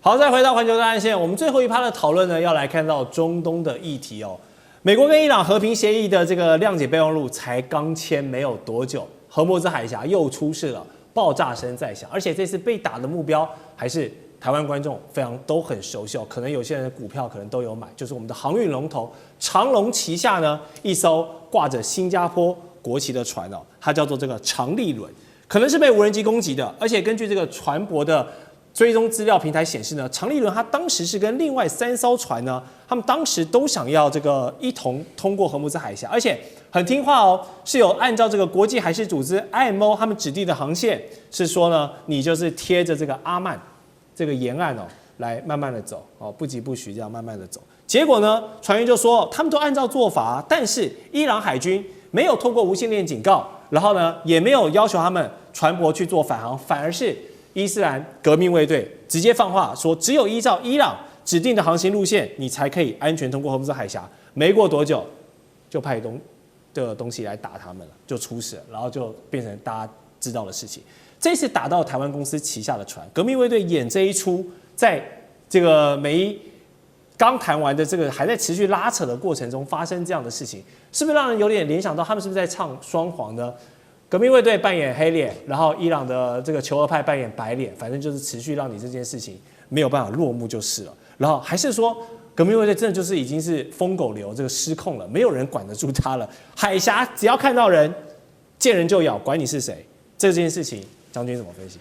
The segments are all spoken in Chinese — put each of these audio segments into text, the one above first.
好，再回到環球大案線，我們最後一趴的討論呢，要來看到中東的議題哦。美國跟伊朗和平協議的這個諒解備忘錄才剛簽沒有多久，荷姆茲海峽又出事了，爆炸聲在響，而且這次被打的目標還是台灣觀眾都很熟悉哦，可能有些人的股票可能都有買，就是我們的航運龍頭長榮旗下呢一艘掛着新加坡國旗的船哦，它叫做這個長利輪，可能是被無人機攻擊的，而且根据這個船舶的追蹤資料平台顯示呢，長利輪它當時是跟另外3艘船呢，他們當時都想要这個一同通過荷姆茲海峽，而且很聽話哦，是有按照這個國際海事組織 IMO 他們指定的航線，是說呢，你就是貼着這個阿曼這個沿岸哦，來慢慢的走哦，不疾不徐這樣慢慢的走。結果呢，船員就說他們都按照做法，但是伊朗海軍沒有透過無線電警告，然後呢，也沒有要求他們船舶去做返航，反而是伊斯蘭革命衛隊直接放話說，只有依照伊朗指定的航行路線，你才可以安全通過荷姆茲海峡。沒過多久，就派東西來打他們了，就出事了，然後就變成大家知道的事情。這次打到台灣公司旗下的船，革命衛隊演這一出，在這個剛談完的這個還在持續拉扯的過程中發生這樣的事情，是不是讓人有點聯想到他們是不是在唱雙簧呢？革命衛隊扮演黑臉，然後伊朗的這個求和派扮演白臉，反正就是持續讓你這件事情沒有辦法落幕就是了。然後還是說革命衛隊真的就是已經是瘋狗流這個失控了，沒有人管得住他了。海峽只要看到人，見人就咬，管你是誰。這件事情，將軍怎麼分析？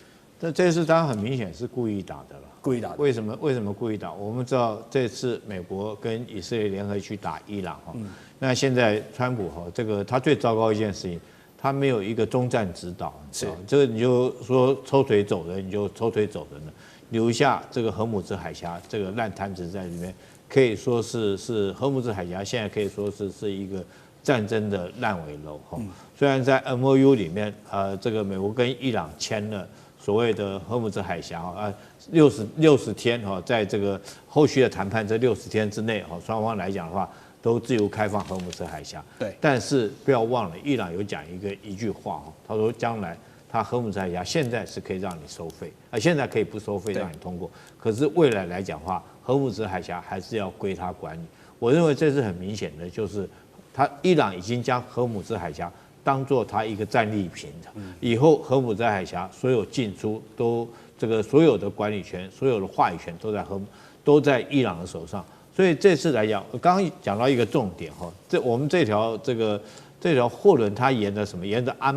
這次當然很明顯是故意打的了。故意打的。為什麼故意打？我們知道這次美國跟以色列聯合去打伊朗哈，那現在川普哈這個他最糟糕一件事情。他沒有一個終戰指導，是這個你就說抽腿走人，你就抽腿走人了，留下這個荷姆茲海峽這個爛攤子在裡面，可以說是荷姆茲海峽現在可以說是一個戰爭的爛尾樓哈。雖然在 MOU 裡面，這個美國跟伊朗簽了所謂的荷姆茲海峽啊，60天哈，在這個後續的談判這60天之內哈，雙方來講的話。都自由開放荷姆茲海峽，對，但是不要忘了，伊朗有講一句話哈，他說將來他荷姆茲海峽現在是可以讓你收費，現在可以不收費讓你通過，可是未來來講的話，荷姆茲海峽還是要歸他管理。我認為這是很明顯的，就是伊朗已經將荷姆茲海峽當做他一個戰利品，以後荷姆茲海峽所有進出都這個所有的管理權、所有的話語權都在伊朗的手上。所以這次來講，我剛剛講到一個重點哈，我們這條貨輪它沿着什麼？沿着阿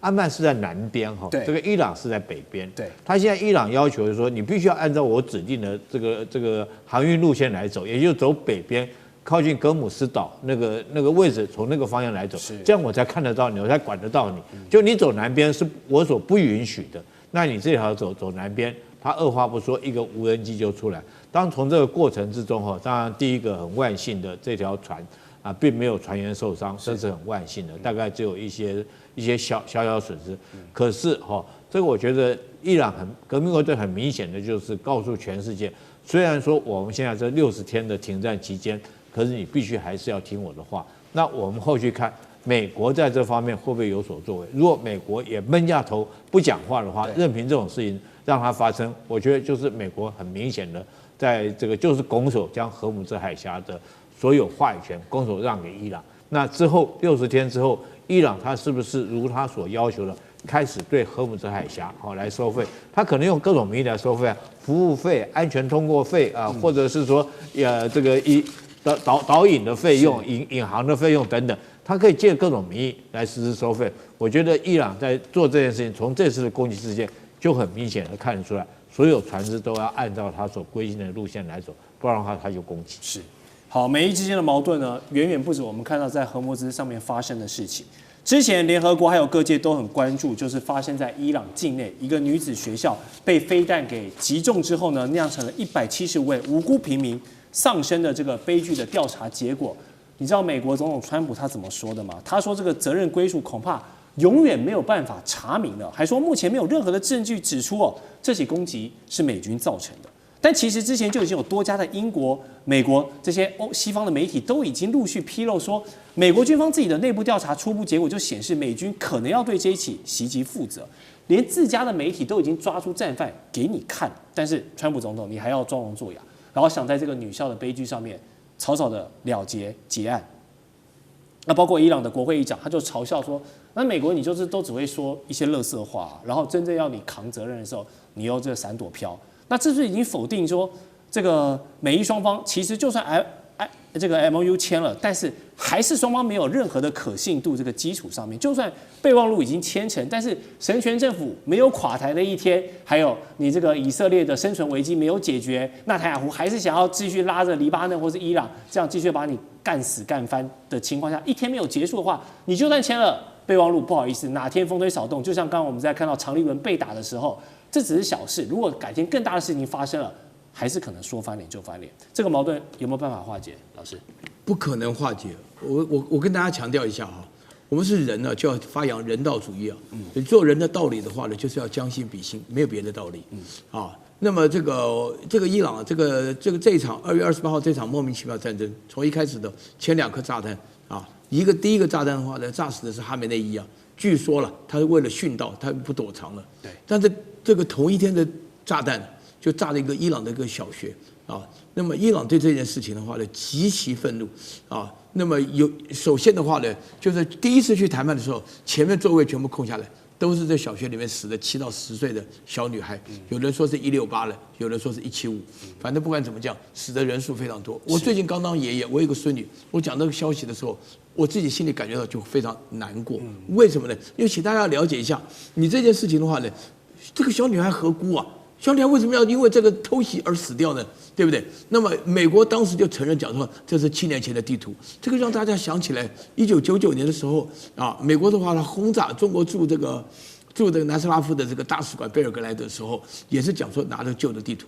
曼是在南邊哈，這個伊朗是在北邊。對，他現在伊朗要求是說，你必須要按照我指定的這個航運路線來走，也就是走北邊，靠近格姆斯島那個位置，從那個方向來走，這樣我才看得到你，我才管得到你。就你走南邊是我所不允許的，那你這條走南邊，他二話不說，一個無人機就出來。當從這個過程之中哈，當然第一個很萬幸的，這條船啊並沒有船員受傷，這是很萬幸的，大概只有一些小損失。可是哈，這個我覺得伊朗革命衛隊很明顯的就是告訴全世界，雖然說我們現在這60天的停戰期間，可是你必須還是要聽我的話。那我們後續看美國在這方面會不會有所作為？如果美國也悶下頭不講話的話，任憑這種事情讓它發生，我覺得就是美國很明顯的。在這個就是拱手將荷姆茲海峽的所有話語權拱手讓給伊朗。那之後60天之後，伊朗他是不是如他所要求的，開始對荷姆茲海峽來收費？他可能用各種名義來收費啊，服務費、安全通過費啊，或者是說這個導引的費用、引航的費用等等，他可以借各種名義來實施收費。我覺得伊朗在做這件事情，從這次的攻擊事件就很明顯的看得出來。所有船只都要按照他所規定的路線來走，不然的話他就攻擊。是，好，美伊之間的矛盾呢，遠遠不止我們看到在荷姆茲上面發生的事情。之前聯合國還有各界都很關注，就是發生在伊朗境內一個女子學校被飛彈給擊中之後呢，釀成了175位無辜平民喪生的這個悲劇的調查結果。你知道美國總統川普他怎麼說的嗎？他說這個責任歸屬恐怕永遠沒有辦法查明了，還說目前沒有任何的證據指出這起攻擊是美軍造成的。但其實之前就已經有多家的英國、美國這些西方的媒體都已經陸續披露說，美國軍方自己的內部調查初步結果就顯示，美軍可能要對這一起襲擊負責，連自家的媒體都已經抓出戰犯給你看，但是川普總統你還要裝聾作啞，然後想在這個女校的悲劇上面草草的了結案。那包括伊朗的國會議長，他就嘲笑說，那美國你就是都只會說一些垃圾話，然後真正要你扛責任的時候，你又這閃躲飄。那這是已經否定說，這個美伊雙方其實就算這個 MOU 簽了，但是還是雙方沒有任何的可信度這個基礎上面，就算備忘錄已經簽成，但是神權政府沒有垮台的一天，還有你這個以色列的生存危機沒有解決，納坦雅胡還是想要繼續拉着黎巴嫩或是伊朗這樣繼續把你幹死幹翻的情況下，一天沒有結束的話，你就算簽了備忘錄，不好意思，哪天風吹草動，就像剛剛我們在看到常立倫被打的時候，這只是小事，如果改天更大的事情發生了，還是可能說翻臉就翻臉，這個矛盾有沒有辦法化解？老師，不可能化解。我跟大家強調一下哈，我們是人呢，就要發揚人道主義啊。你做人的道理的話呢，就是要将心比心，沒有別的道理。啊，那麼這個伊朗這一場2月28號這場莫名其妙戰爭，從一開始的前2顆炸彈啊，第一個炸彈的話呢，炸死的是哈梅內伊啊，據說了他是為了殉道，他不躲藏了。对，但是這個同一天的炸彈，就炸了一個伊朗的一個小學啊，那麼伊朗對這件事情的話呢，極其憤怒啊。那麼首先的話呢，就是第一次去談判的時候，前面座位全部空下來，都是在小學裡面死的7到10歲的小女孩，有人說是168了，有人說是175，反正不管怎麼講，死的人數非常多。我最近剛當爺爺，我有一個孫女，我講這個消息的時候，我自己心裡感覺到就非常難過。為什麼呢？因為請大家了解一下，你這件事情的話呢，這個小女孩何辜啊？小女孩為什麼要因為這個偷襲而死掉呢？對不對？那麼美國當時就承認講說這是7年前的地圖，這個讓大家想起來1999年的時候啊，美國的話呢轟炸中國駐這個南斯拉夫的這個大使館貝爾格萊德的時候，也是講說拿着舊的地圖，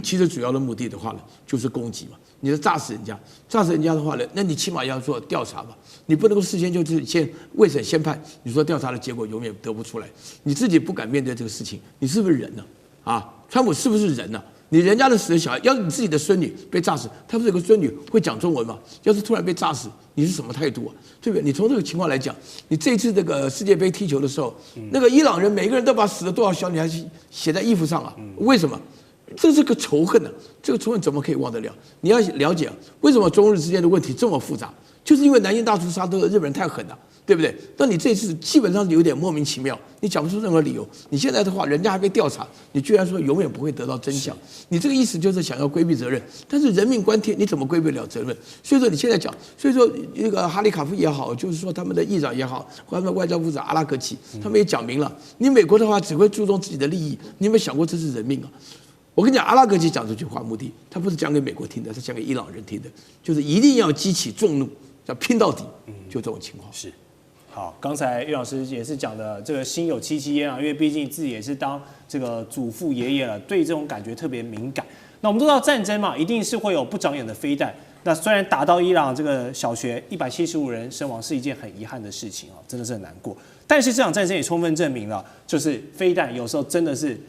其實主要的目的的話呢就是攻擊嘛，你是炸死人家，炸死人家的話呢，那你起碼要做調查吧，你不能夠事先就是先未審先判，你說調查的結果永遠得不出來，你自己不敢面對這個事情，你是不是人呢？啊，川普是不是人呢？你人家的死的小孩，要是你自己的孫女被炸死，他不是有個孫女會講中文嗎？要是突然被炸死，你是什麼態度啊？对不对？你從這個情況來講，你這次這個世界杯踢球的時候，那個伊朗人每個人都把死了多少小女孩寫在衣服上啊？為什麼？這是個仇恨啊！這個仇恨怎麼可以忘得了？你要了解啊，為什麼中日之間的問題這麼複雜？就是因為南京大屠殺都日本人太狠了。對不对？那你這次基本上有點莫名其妙，你講不出任何理由。你現在的話，人家還被調查，你居然說永遠不會得到真相，你這個意思就是想要規避責任。但是人命關天，你怎麼規避了責任？所以說你現在講，所以說那個哈里卡夫也好，就是說他們的議長也好，他們的外交部長阿拉格齊，他們也講明了，你美國的話只會注重自己的利益，你有沒有想過這是人命啊？我跟你講，阿拉格齊講這句話目的，他不是講給美國聽的，他講給伊朗人聽的，就是一定要激起眾怒，要拼到底，就這種情況。是。好，剛才岳老師也是講的這個心有戚戚焉啊，因為畢竟自己也是當這個祖父爺爺了，對這種感覺特別敏感。那我們都知道戰爭嘛，一定是會有不長眼的飛彈。那雖然打到伊朗這個小學175人身亡是一件很遺憾的事情啊，真的是很難過。但是這場戰爭也充分證明了，就是飛彈有時候真的是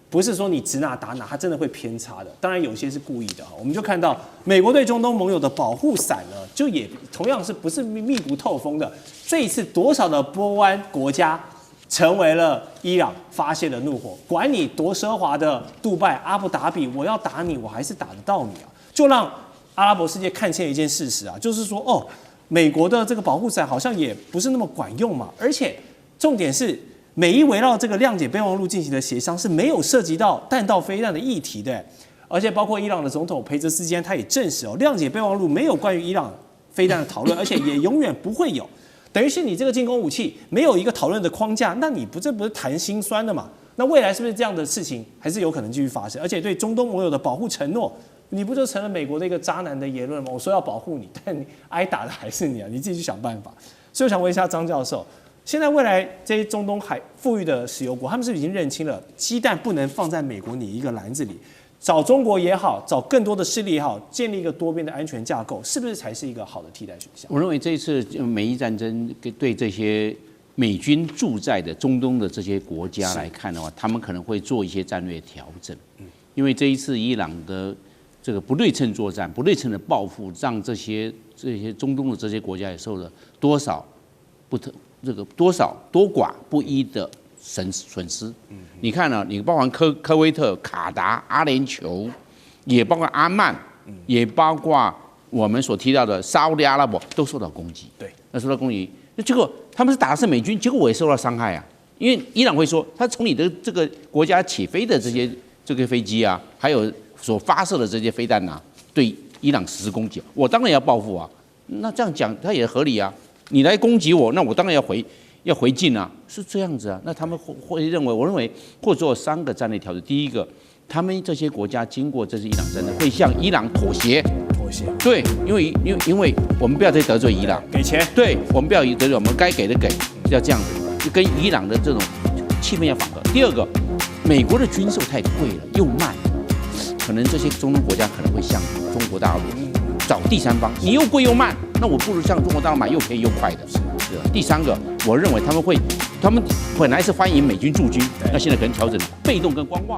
不是說你指哪打哪，它真的会偏差的。当然有些是故意的。我們就看到美國對中東盟友的保護傘呢，就也同樣是不是密不透風的。這一次多少的波灣國家成為了伊朗發洩的怒火，管你多奢華的杜拜、阿布達比，我要打你，我還是打得到你啊！就讓阿拉伯世界看清了一件事實啊，就是說哦，美國的這個保護傘好像也不是那麼管用嘛，而且重點是。美伊圍繞這個諒解備忘錄進行的協商是沒有涉及到彈道飛彈的議題的，而且包括伊朗的總統裴澤斯基他也證實哦，諒解備忘錄沒有關於伊朗飛彈的討論，而且也永遠不會有。等於是你這個進攻武器沒有一個討論的框架，那你這不是談心酸的嘛？那未來是不是這樣的事情還是有可能繼續發生？而且對中東盟友的保護承諾，你不就成了美國的一個渣男的言論嗎？我說要保護你，但你挨打的還是你啊，你自己去想辦法。所以我想問一下張教授。現在未來這些中東海富裕的石油國，他們是不是已經認清了雞蛋不能放在美國你一個籃子裡，找中國也好，找更多的勢力也好，建立一個多邊的安全架構，是不是才是一個好的替代選項？我認為這一次美伊戰爭對這些美軍駐在的中東的這些國家來看的話，他們可能會做一些戰略調整，因因為這一次伊朗的這個不對稱作戰、不对稱的報復，讓這些中東的這些国家也受了多少多寡不一的损失。你看啊，你包含科威特、卡達、阿联酋，也包括阿曼，也包括我們所提到的沙烏地阿拉伯，都受到攻擊。对，那受到攻擊，那結果他們是打的是美軍，結果我也受到傷害啊。因為伊朗會說，他從你的這個國家起飛的這個飛機啊，還有所發射的這些飛彈啊，對伊朗實施攻擊，我當然要報復啊。那這樣講，它也合理啊。你來攻擊我，那我當然要回敬啊，是這樣子啊。那他們會認為，我認為或做3個戰略調整。第一個，他們這些國家經過這次伊朗戰爭，會向伊朗妥協。對，因為我們不要再得罪伊朗，給錢。對，我們不要得罪，我們該給的給，要這樣子。就跟伊朗的這種氣氛要反合。第二個，美國的軍售太貴了，又慢，可能這些中東國家可能會向中國大陸找第三方，你又貴又慢，那我不如向中國大陸買又便宜又快的。第3個，我認為他們本來是歡迎美軍駐軍，那現在可能調整被動跟觀望。